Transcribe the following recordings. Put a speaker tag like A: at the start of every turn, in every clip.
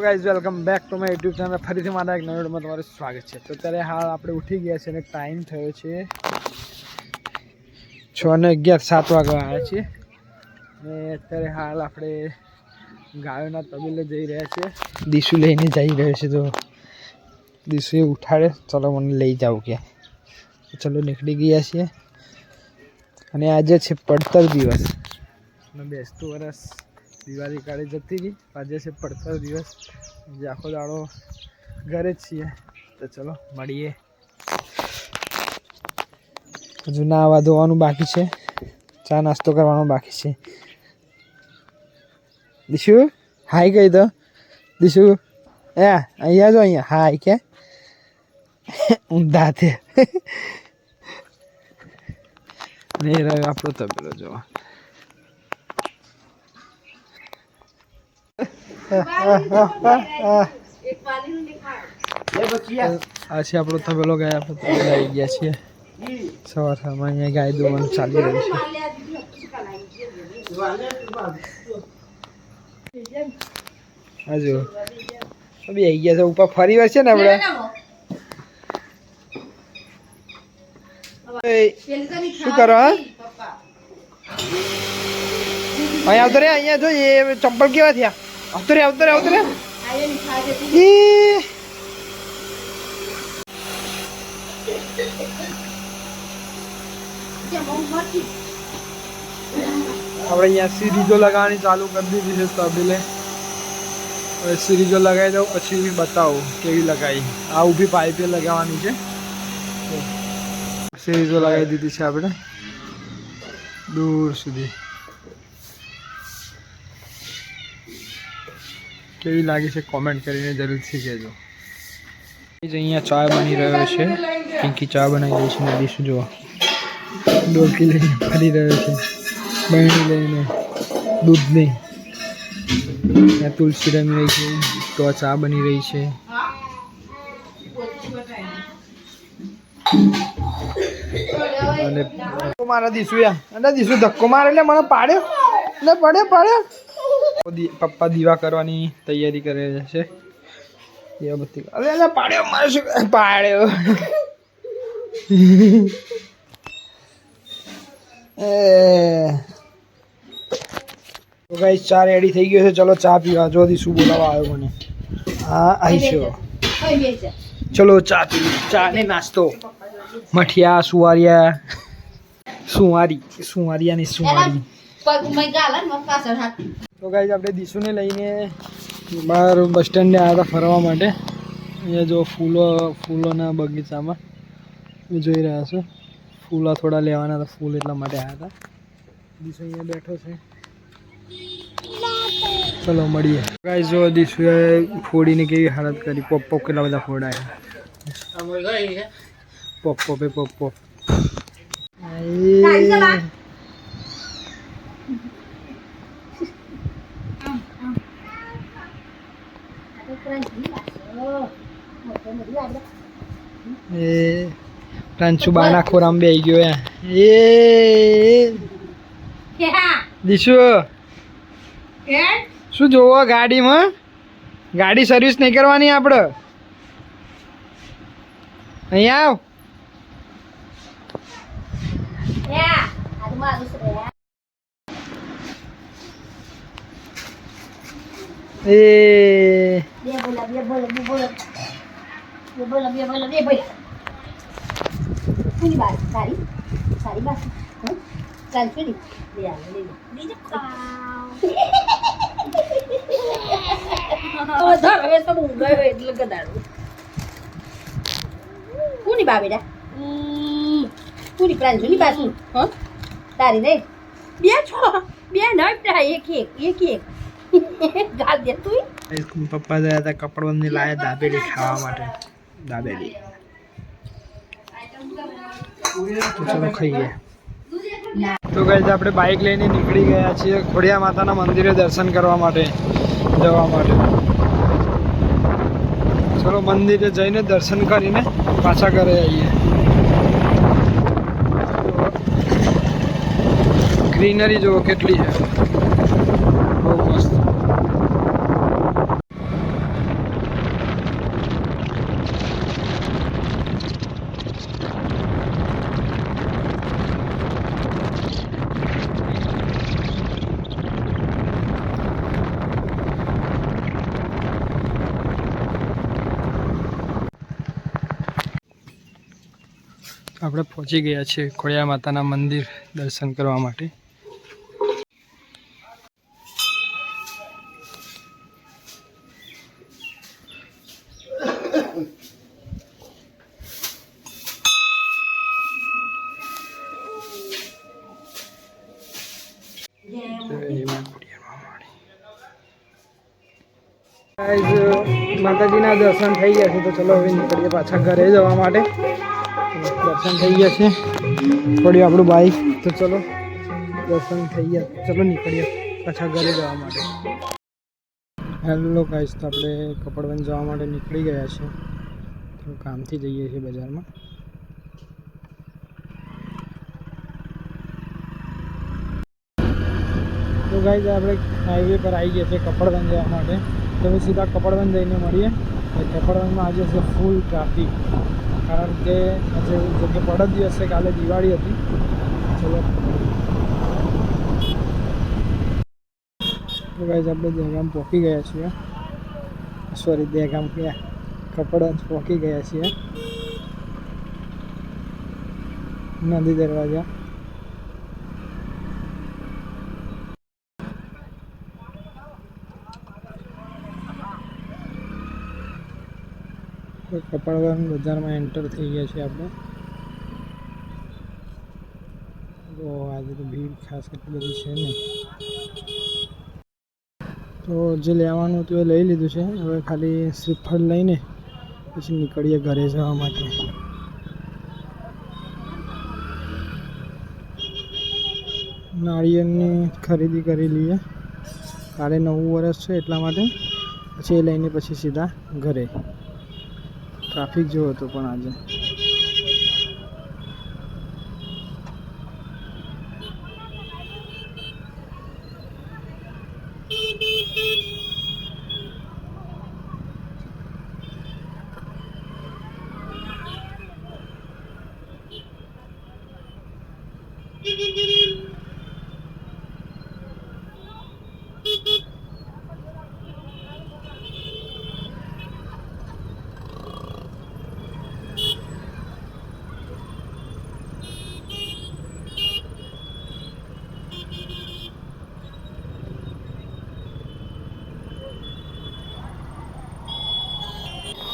A: Guys welcome back to my YouTube channel. ફરીથી મારા એક નવા વિડીયોમાં તમારું સ્વાગત છે. તો અત્યારે હાલ આપણે ઉઠી ગયા છે અને ટાઈમ થયો છે 6:11, 7 વાગવા આવ્યા છીએ. અને અત્યારે હાલ આપણે ગાયોના તબેલે જઈ રહ્યા છીએ. દીસુ લઈને જઈ રહ્યો છે. તો દીસુએ ઉઠાડે, ચલો મને લઈ જાઓ કે ચલો નીકળી ગયા છીએ. અને આજે છે પડતર દિવસ અને બેસતું વરસ દિવાળી કાઢી જતી રહી. આજે છે પડતર દિવસ, જે આખો દાડો ઘરે જ છીએ. તો ચલો મળીએ. હજુ નાવા ધોવાનું બાકી છે, ચા નાસ્તો કરવાનો બાકી છે. દીશુ હાય કહી દો. દીશુ અહીંયા જો, અહીંયા હાય કે ઊંધા છે. ને રહ્યો આપણો તબેલો જોવા. આ છે આપણો તબેલો. ગાય આપણે તબેલો આવી ગયા છીએ. સવારમાં અહીંયા ગાય દોવાનું ચાલી રહ્યું છે. હજુ બી આવી ગયા છે. ઉપર ફરી વાર છે ને આપણે શું કરો? અહીંયા આવતો રે, અહીંયા જો એ ચંપલ કેવા થયા. આવતો રે, આવતો રે, આવતો રે. આપણે અહીંયા સિરીજો લગાવવાની ચાલુ કરી દીધી છે તબેલે. હવે સિરીજો લગાવી દઉં પછી બતાવું કેવી લગાવી. આ ઊભી પાઇપે લગાવવાની છે. સિરીજો લગાવી દીધી છે આપણે દૂર સુધી. કેવી લાગી છે કોમેન્ટ કરીને જરૂરથી કહેજો. અહીંયા ચા બની રહ્યો છે. પિંકી ચા બનાવી રહી છે. નદી શું જોવા ડોલકી લઈને ફરી રહ્યો છે. બહેણી લઈને દૂધની. ત્યાં તુલસી રમી રહી છે, તો ચા બની રહી છે. અને મારા દીસુ દીસુ ધક્કો મારે એટલે મને પાડ્યો એટલે પડ્યો. પપ્પા દીવા કરવાની તૈયારી કરે છે. દીવાબત્તી અરે પાડ્યો મારે શું પાડ્યો. તો ગાઈસ ચા રેડી થઈ ગયો છે. ચલો ચા પીવા. જો દીસુ બોલાવા આવ્યો મને. હા આવી છે. ચલો ચા પી. ચા ને નાસ્તો. મઠિયા સુવારિયા ની સુવારી. તો ગાઈસ આપણે દીસુને લઈને બહાર બસ સ્ટેન્ડે આવ્યા હતા ફરવા માટે. અહીંયા જો ફૂલોના બગીચામાં જોઈ રહ્યા છો. ફૂલો થોડા લેવાના હતા, ફૂલ એટલા માટે આવ્યા હતા. દીસુ અહીંયા બેઠો છે. ચલો મળીએ. ગાઈસ જો દીસુએ ફોડીને કેવી હાલત કરી. પોપ કેટલા બધા ફોડાયા. પોપ પ્રાંશુ બાના ખોરામ બે આવી ગયો. દીશુ શું જોવો ગાડીમાં? ગાડી સર્વિસ નહીં કરવાની આપણે. અહીંયા આવ.
B: તારી નહીં બે છો બે એક ગાલ દે તું.
A: પપ્પા ગયા હતા કપડવંદી લાયા દાબેલી ખાવા માટે. દાબેલી ચલો ખાઈએ. તો ગાઈસ આપણે બાઇક લઈને નીકળી ગયા છીએ ખોડિયા માતાના મંદિરે દર્શન કરવા માટે જવા માટે. ચલો મંદિરે જઈને દર્શન કરીને પાછા ઘરે આવીએ. ગ્રીનરી જુઓ કેટલી છે, બહુ મસ્ત. આપણે પહોંચી ગયા છીએ ખોડિયાર માતાના મંદિર દર્શન કરવા માટે. માતાજીના દર્શન થઈ ગયા છે તો ચલો હવે નીકળીએ પાછા ઘરે જવા માટે. દર્શન થઈ ગયા છે, પડ્યું આપણું બાઈક. તો ચલો દર્શન થઈ ગયા, ચલો નીકળીએ પાછા ઘરે જવા માટે. હેલો ગાઈસ, તો આપણે કપડવંજ જવા માટે નીકળી ગયા છે. તો કામથી જઈએ છીએ બજારમાં. તો ગાઈસ આપણે હાઈવે પર આવી ગયા છે કપડવંજ જવા માટે. તો સીધા કપડવંજ જઈને મળીએ. કપડવંજમાં આજે છે ફૂલ ટ્રાફિક, કારણ કે આજે જો કે પડત દિવસે કાલે દિવાળી હતી. ચલો તો ગાઈસ આપણે દહેગામ પહોંચી ગયા છીએ. સોરી, દહેગામ ક્યાં, કપડવંજ પહોંચી ગયા છીએ. નદી દરવાજા. કપડવંજ બજારમાં એન્ટર થઈ ગયા છીએ આપણે. તો આજે તો ભીડ ખાસ એટલી બધી છે નહીં. તો જે લેવાનું હતું એ લઈ લીધું છે. હવે ખાલી શ્રીફળ લઈને પછી નીકળીએ ઘરે જવા માટે. નાળિયેરની ખરીદી કરી લઈએ, કાલે નવું વર્ષ છે એટલા માટે. પછી એ લઈને પછી સીધા ઘરે. ટ્રાફિક જેવો હતો પણ આજે.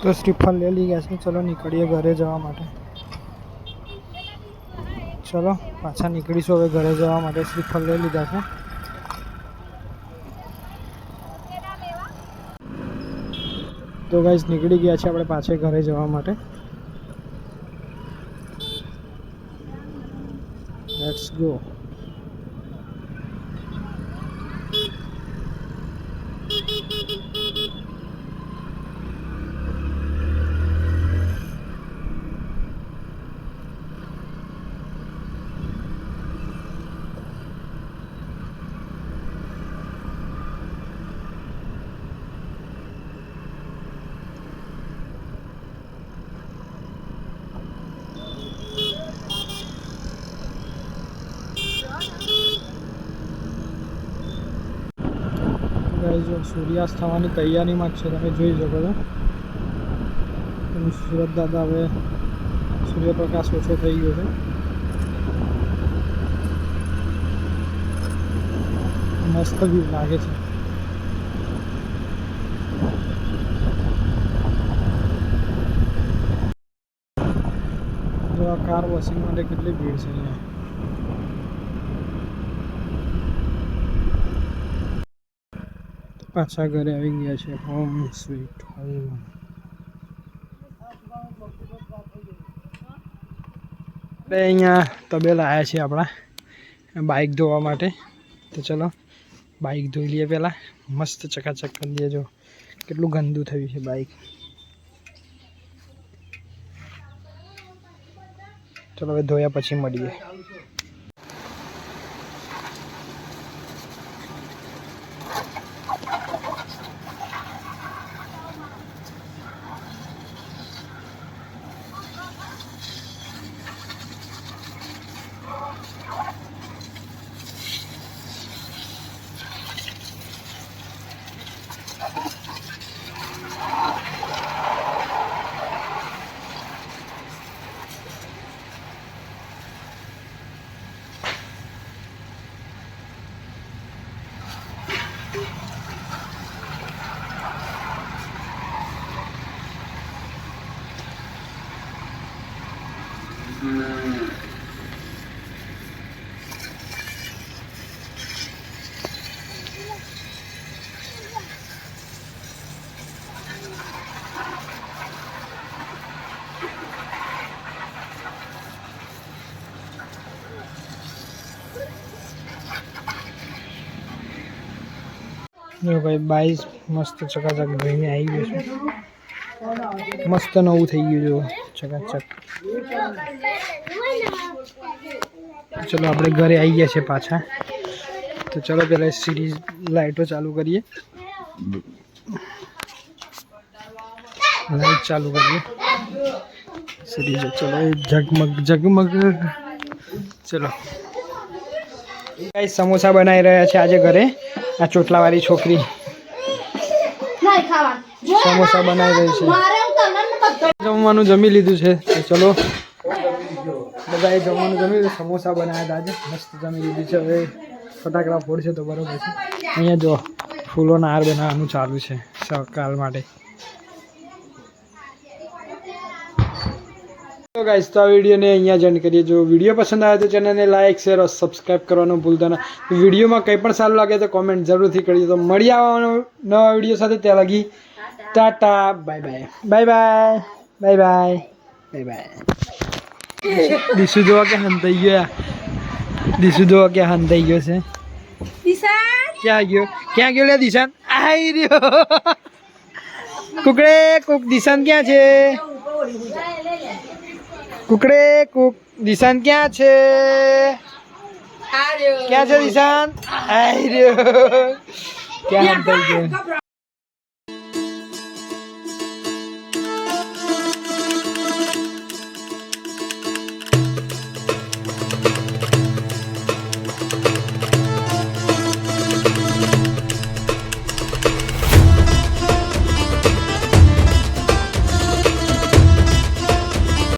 A: તો શ્રીફળ લઈ લીધા છે. ચલો નીકળીએ ઘરે જવા માટે. ચલો પાછા નીકળીશું હવે ઘરે જવા માટે. શ્રીફળ લઈ લીધા છે. તો ગાઈસ નીકળી ગયા છે આપણે પાછે ઘરે જવા માટે. Let's go. જો સૂર્યાસ્ત થવાની તૈયારીમાં જ છે, તમે જોઈ શકો છો. સુરત દાદા હવે સૂર્યપ્રકાશ ઓછો થઈ ગયો છે. મસ્ત વ્યૂ લાગે છે. જો આ કાર વોશિંગ માટે કેટલી ભીડ છે અહીંયા. પાછા ઘરે આવી ગયા છે. Home sweet home. આપણે અહીંયા તબેલા આવ્યા છીએ આપણા બાઇક ધોવા માટે. તો ચલો બાઇક ધોઈ લઈએ પહેલાં. મસ્ત ચકાચક કરી દઈએ. જો કેટલું ગંદુ થયું છે બાઇક. ચલો હવે ધોયા પછી મળીએ. જો ભાઈ 22 મસ્ત ચકાચક ધોઈને આવી ગયું છે. મસ્ત નવું થઈ ગયું જો ચકાચક. ચલો આપણે ઘરે આવી ગયા છે પાછા. તો ચલો પહેલાં સિરીઝ લાઇટો ચાલુ કરીએ. લાઇટ ચાલુ કરીએ સિરીઝ. ચલો ઝગમગ ઝગમગ. ચલો ગાઈસ સમોસા બનાવી રહ્યા છે આજે ઘરે. આ ચોટલાવાળી છોકરી સમોસા બનાવી રહી છે. જમવાનું જમી લીધું છે તો ચલો બધાએ જમવાનું જમી લીધું. સમોસા બનાવ્યા હતા આજે મસ્ત જમી લીધું છે. હવે ફટાકડા ફોડશે તો બરોબર છે. અહીંયા જો ફૂલોના હાર બનાવવાનું ચાલુ છે સકાળ માટે. તો ગાઈસ તો આ વિડીયોને અહીંયા જ એન્ડ કરીએ. જો વિડીયો પસંદ આવે તો ચેનલને લાઇક શેર અને સબસ્ક્રાઈબ કરવાનું ભૂલતા ના. વિડીયોમાં કંઈ પણ સારું લાગે તો કોમેન્ટ જરૂરથી કરજો. તો મળી આવવાનો નવા વિડીયો સાથે. ત્યાં લગી tata bye bye bye bye bye bye bye bye. દીસુ જોવા કે હંતાઈ ગયો. દીસુ જોવા કે હંતાઈ ગયો છે. ક્યાં ગયો લે દિશાન? આઈ રહ્યો. કુકડે કુક દિશાન ક્યાં છે? કુકડે કુક દિશાન ક્યાં છે? ક્યાં છે દિશાન? આઈ રહ્યો. ક્યાં હંતાઈ ગયો?